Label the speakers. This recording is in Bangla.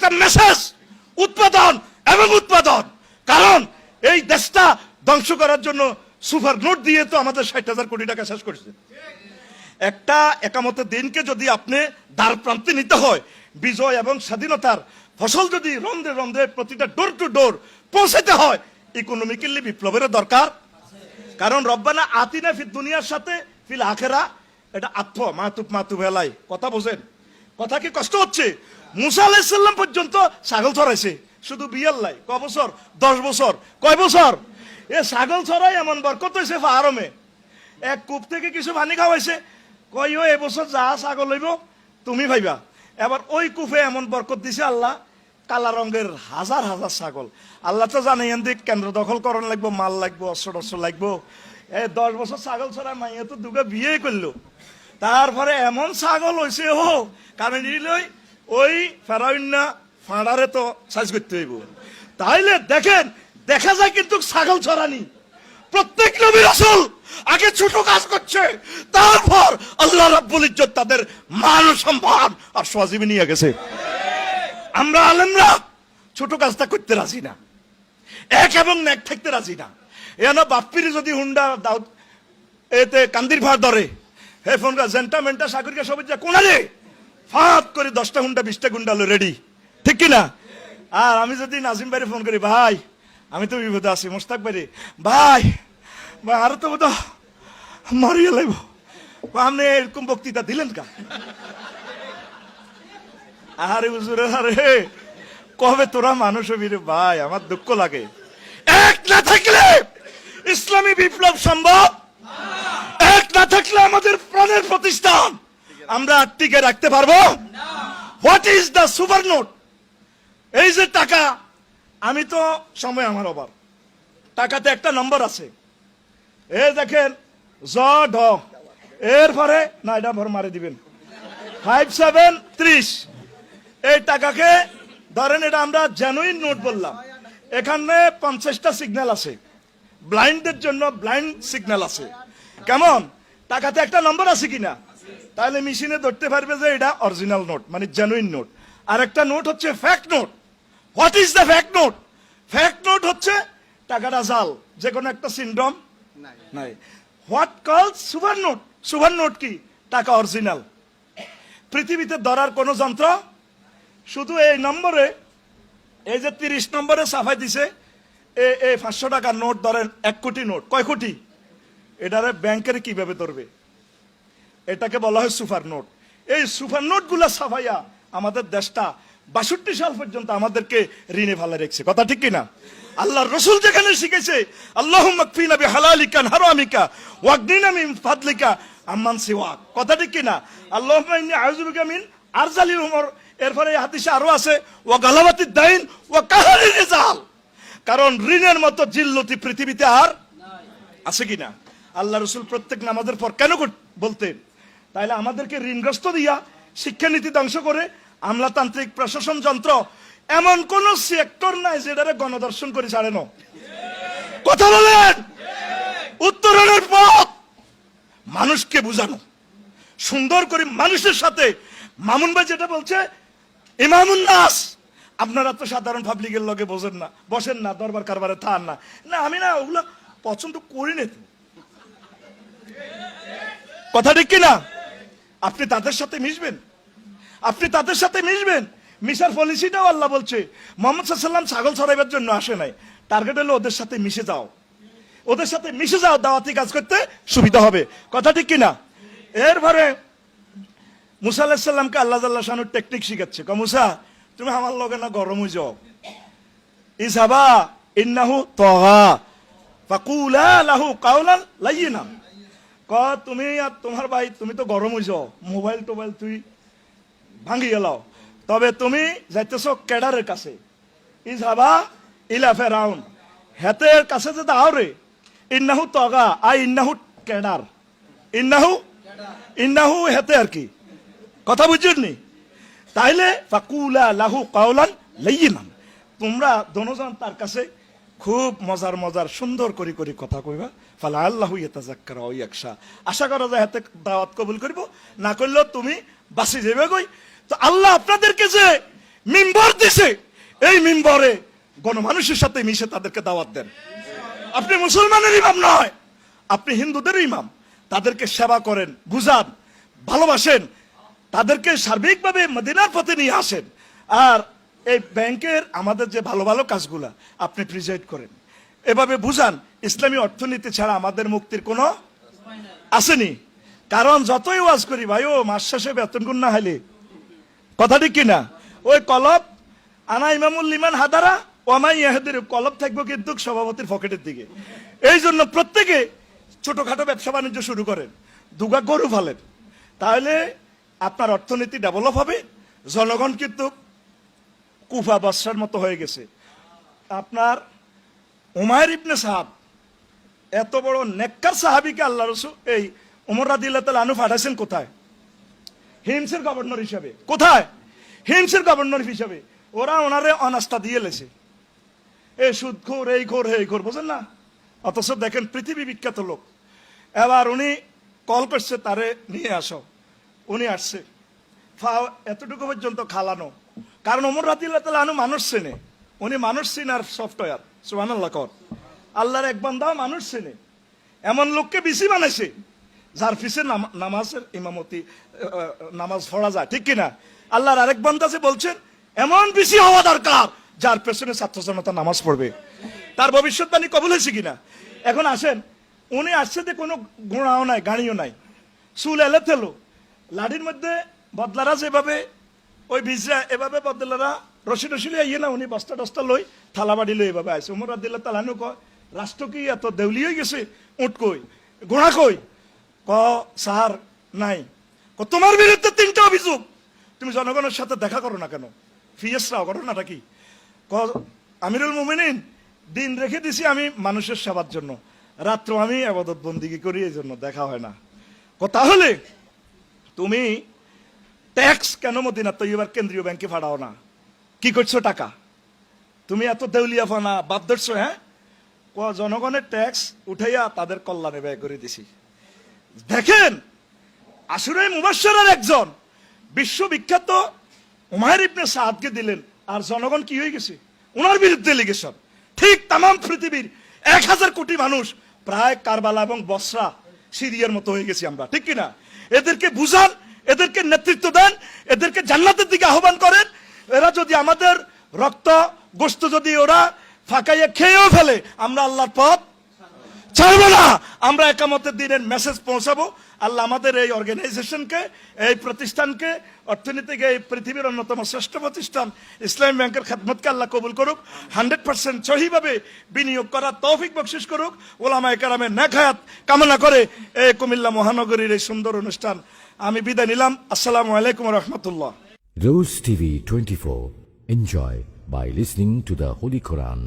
Speaker 1: একটা মেসেজ, উৎপাদন এবং উৎপাদন। কারণ এই দেশটা ধ্বংস করার জন্য সুপার নোট দিয়ে তো আমাদের 60,000 কোটি টাকা শেষ করেছে। একটা একামতের দিনকে যদি আপনি দ্বার প্রান্তে নিতে হয়, বিজয় এবং স্বাধীনতার ফসল যদি রন্ধ্রে রন্ধ্রে প্রতিটা ডোর টু ডোর পৌঁছাতে হয়, ইকোনমিক্যালি বিপ্লবের দরকার। কারণ রব্বানা আতিনা ফিদ দুনিয়ার সাথে ফিল আখেরা, এটা আত্ম মাতুব হেলাই। কথা বোঝেন? কথা কি কষ্ট হচ্ছে? মুসা আলাইহিস সালাম পর্যন্ত ছাগল চড়াইছে, শুধু বিয়ার লাই। ক বছর? 10 বছর। কয় বছর? এ ছাগল চড়াই এমন বরকত হয়েছে ফাহারমে। এক কূপ থেকে কিছু পানি খাওয়াইছে, কই ও এবছর যা ছাগল হইব তুমি ভাইবা। এবার ওই কূপে এমন বরকত দিছে আল্লাহ, কালা রঙের হাজার হাজার ছাগল। আল্লাহ তো জানে এদিক কেন্দ্র দখল করণ লাগবো, মাল লাগবো, অস্ত্র টস্ত্র লাগবো। 10 বছর ছাগল ছড়া মাইয়া তো দুগা বিয়ে করলো। তারপরে এমন ছাগল হয়েছে ও কারণ ওই ফেরাউন্না ফাঁড়ারে তো সাইজ করতে হইব। তাইলে দেখেন, দেখা যায় কিন্তু ছাগল ছড়ানি প্রত্যেক নবী রাসূল আগে ছোট কাজ করছে, তারপর আল্লাহ রাব্বুল ইজ্জত তাদের মান সম্মান আর সজীবে নিয়ে গেছে। আমরা আলেমরা ছোট কাজটা করতে রাজি না, এক এবং নেক থাকতে রাজি না। এনা বাপ্পির যদি হুন্ডা দাও এতে কান্দির ভাড় ধরে, হে ফোন জেন্টামেন্টা সাগরিকা সবাই যা কোনারে ফাঁপ করে 10টা হুন্ডা 20টা গুন্ডা হলো রেডি, ঠিক কিনা? আর আমি যদি নাজিম ভাইরে ফোন করি, ভাই আমি তো বিপদে আছি, মোস্তাক ভাইরে, ভাই আরো তো বোধ মারিয়ে লাগবো, আপনি এরকম বক্তৃতা দিলেন কা? আরে হুজুরে, আরে কবে তোরা মানুষ হবি রে ভাই, আমার দুঃখ লাগে। এক না থাকলে ইসলামী বিপ্লব সম্ভব, এক না থাকলে আমাদের প্রাণের প্রতিষ্ঠান আমরা টিকে রাখতে পারবো। What is the super note? এই যে টাকা, আমি তো সময় আমার অভাব, টাকাতে একটা নম্বর আছে, এই দেখেন জ ঢ, এরপরে না এটা ভর মারি দিবেন 5 7 30। এই টাকাকে ধরেন, এটা আমরা জেনুইন নোট বললাম। এখানে 50টা সিগন্যাল আছে, ব্লাইন্ডের জন্য ব্লাইন্ড সিগন্যাল আছে। কেমন? টাকাতে একটা নম্বর আছে কিনা, তাহলে মেশিনে ধরতে পারবে যে এটা অরিজিনাল নোট, মানে জেনুইন নোট। আর একটা নোট হচ্ছে fact note. What is the fact note? Fact note হচ্ছে টাকাটা জাল, যে কোনো একটা সিনড্রোম নাই। হোয়াট কলস সুপার নোট? সুপার নোট কি? টাকা অরিজিনাল, পৃথিবীতে ধরার কোন যন্ত্র, শুধু এই নম্বরে, এই যে 30 নম্বরে সাফাই দিছে, এই 500 টাকার নোট ধরেন 1 কোটি নোট, কয় কোটি? এটারে ব্যাংকের কিভাবে ধরবে? এটাকে বলা হয় সুপার নোট। এই সুপার নোট গুলা সাফাইয়া আমাদের দেশটা 62 সাল পর্যন্ত আমাদেরকে ঋণে ভালো রেখেছে। কথা ঠিক কিনা? আল্লাহর রাসূল যেখানে শিখেছে আল্লাহুম্মা কফিনা বিহালালিকা হারামিকা ওয়াগনিনা মিন ফাদলিকা আম্মান সিওয়াক, কথা ঠিক কিনা? আল্লাহুম্মা ইন্নী আউযু বিকা মিন আরজালিল উমর। এরপরে এই হাদিসে আরো আছে ওয়া গালাবাতিদ দাইন ওয়া কাহরির রিজাল। কারণ ঋণের মতো জিল্লতি পৃথিবীতে আর আছে কিনা? আল্লাহ রাসূল প্রত্যেক নামাজের পর কেন বলতেন? তাইলে আমাদেরকে ঋণগ্রস্ত দিয়া শিক্ষানীতি ধ্বংস করে আমলাতান্ত্রিক প্রশাসন যন্ত্র, এমন কোন সেক্টর নাই যেটারে গণদর্শন করে ছাড়ে না। কথা বলেন? উত্তরণের পথ মানুষকে বুঝানো, সুন্দর করে মানুষের সাথে। মামুন ভাই যেটা বলছে ইমামুন নাস, আপনারা তো সাধারণ পাবলিকের লগে বোঝেন না, বসেন না, দরবার কারবারে থান না। না আমি না ওগুলো পছন্দ করি না। কথা ঠিক কিনা? আপনি তাদের সাথে মিশবেন, আপনি তাদের সাথে মিশবেন। মিশার পলিসিটাও আল্লাহ বলছে মুহাম্মদ সাল্লাল্লাহু আলাইহি ওয়াসাল্লাম ছাগল ছড়াইবার জন্য আসে নাই, টার্গেট হলো ওদের সাথে মিশে যাও, ওদের সাথে মিশে যাও, দাওয়াতি কাজ করতে সুবিধা হবে। কথা ঠিক কিনা? এরপরে মুসা আলাইহিস সালামকে আল্লাহ জাল্লাহ শানুর টেকনিক শিখাচ্ছে। মুসা তুমি আমার লগে না গরম হয়ে যাও, ইযহাবা ইন্নাহু তাগা ফাকুলা লাহু কাওলান লাইয়িনা। তুমি আর তোমার ভাই তুমি তো গরম হয়ে যাও, মোবাইল টোবাইল তুই ভাঙি গেলাও, তবে তুমি যাইতেছ কেডারের কাছে, ইযহাবা ইলা ফিরাউন, হেতের কাছে যে দাও রে। ইন্নাহু তাগা আই ইন্নাহু কেডার, ইন্নাহু হেতে আর কি, কথা বুঝিনি? তাইলে ফাকুলা লাহু কাওলান লাইয়িনান, তোমরা দোনোজন তার কাছে খুব মজার মজার সুন্দর করে করে কথা কইবা। ফালা আল্লাহু ইয়াতাযাক্কারু ওয়া ইয়াখশা, আশা করা যায় হাতে দাওয়াত কবুল করব, না করলেও তুমি বাঁচি যাবে কই। তো আল্লাহ আপনাদেরকে যে মিম্বর দিছে, এই মিম্বরে গণমানুষের সাথে মিশে তাদেরকে দাওয়াত দেন। আপনি মুসলমানের ইমাম নয়, আপনি হিন্দুদের ইমাম। তাদেরকে সেবা করেন, বুঝান, ভালোবাসেন, তাদেরকে সার্বিকভাবে মদিনার পথে নিয়ে আসেন। আর এই ব্যাংকের আমাদের যে ভালো ভালো কাজগুলা আপনি প্রিজাইড করেন, এভাবে বুঝান। ইসলামী অর্থনীতি ছাড়া আমাদের মুক্তির কোনো আসেনি। কারণ যতই ওয়াজ করি ভাই, ও মাস শেষে বেতন গুণ না হাইলে কথা ঠিক কিনা, ওই কলব আনা ইমামুল লিমান হাদারা ওয়ামাই ইয়াহদির কলব থাকবো কিন্তু সভাপতির পকেটের দিকে। এই জন্য প্রত্যেকে ছোটখাটো ব্যবসা বাণিজ্য শুরু করেন, দুগা গরু ফালেন, তাহলে আপনার অর্থনীতি ডেভেলপ হবে। জনগণ কিন্তু কুফা বাদশার মতো হয়ে গেছে। আপনার উমায়ের ইবনে সাহাব, এত বড় নেককার সাহাবীকে আল্লাহ রাসূল এই ওমর রাদিয়াল্লাহু তাআলা আনহু পাঠাইছেন কোথায়? হিমসের গভর্নর হিসাবে। কোথায়? হিমসের গভর্নর হিসাবে। ওরা ওনারে অনাস্থা দিয়ে লেছে, এই সুদখোর, এই খোর, এই খোর, বুঝেন না? অথচ দেখেন পৃথিবী বিখ্যাত লোক। এবার উনি কল করছে, তারে নিয়ে আসো। উনি আসছে, ফাও এতটুকু পর্যন্ত খালানো। কারণ ওমর রাদিয়াল্লাহু তাআলা আনহু মানুষ চেনে, উনি মানুষ চিনার সফটওয়্যার। সুবহানাল্লাহ কর। আল্লাহর এক বান্দাও মানুষ চেনে, এমন লোককে বেশি বানাইছে যার পিছে নামাজের ইমামতি, নামাজ পড়া যায়, ঠিক কিনা? আল্লাহর আরেক বান্দা যে বলছেন এমন বেশি হওয়া দরকার যার পেছনে ছাত্র জনতা নামাজ পড়বে। তার ভবিষ্যৎবাণী কবুল হয়েছে কিনা? এখন আসেন, উনি আসছে যে কোনো গোড়াও নাই, গাড়িও নাই, চুল এলে থেলো, লাঠির মধ্যে বদলারা যেভাবে ওই ভিজরা, এভাবে বদলারা রশি রশি ইয়ে না, উনি বস্তা টস্তা লই থালা বাড়ি লই এভাবে আসে। ওমর রাদিয়াল্লাহু তাআলা আনহু কয়, রাষ্ট্র কি এত দেউলি হয়ে গেছে? উঠ কই, ঘোড়া কই? ক সাহার নাই। তোমার বিরুদ্ধে 3টা অভিযোগ, তুমি জনগণের সাথে দেখা করো না কেন? ফিয়েসরাও ঘটনাটা কি? ক আমিরুল মুমিনিন, দিন রেখে দিছি আমি মানুষের সেবার জন্য, রাত্র আমি ইবাদত বন্দিগি করি, এই জন্য দেখা হয় না। তাহলে তুমি ট্যাক্স কেন মদিনা তৈয়বার কেন্দ্রীয় ব্যাংকে ফাড়াও না? কি করছো টাকা? তুমি এত দেউলিয়াফানা বাদ ধরছো? হ্যাঁ, জনগণের ট্যাক্স উঠাইয়া তাদের কল্যাণে ব্যয় করে দিছি। দেখেন, আশুরায়ে মুবাশশারার একজন বিশ্ববিখ্যাত উমাইর ইবনে সাদকে দিলেন, আর জনগণ কি হয়ে গেছে? ওনার বিরুদ্ধে লিগেশন। ঠিক তাম পৃথিবীর 1000 কোটি মানুষ প্রায় কারবালা এবং বসরা, সিরিয়ার মতো হয়ে গেছি আমরা, ঠিক কিনা? এদেরকে বুঝান, এদেরকে নেতৃত্ব দেন, এদেরকে জান্নাতের দিকে আহ্বান করেন। এরা যদি আমাদের রক্ত গোশত যদি ওরা ফাঁকাইয়া খেয়েও ফেলে, আমরা আল্লাহর পথ ছাড়বো না। আমরা একামতের দিনের মেসেজ পৌঁছাবো। আল্লাহ আমাদের এই অর্গানাইজেশনকে, এই প্রতিষ্ঠানকে, অর্থনীতিকে, এই পৃথিবীর অন্যতম শ্রেষ্ঠ প্রতিষ্ঠান ইসলামী ব্যাংকের খেদমতকে আল্লাহ কবুল করুক। 100% সহিভাবে বিনিয়োগ করার তৌফিক বখশিশ করুক। ওলামায়ে কেরামের নেক হায়াত কামনা করে এই কুমিল্লা মহানগরীর এই সুন্দর অনুষ্ঠান আমি বিদায় নিলাম। আসসালামু আলাইকুম ওয়া রাহমাতুল্লাহ।
Speaker 2: Rose TV 24. Enjoy by listening to the Holy Quran.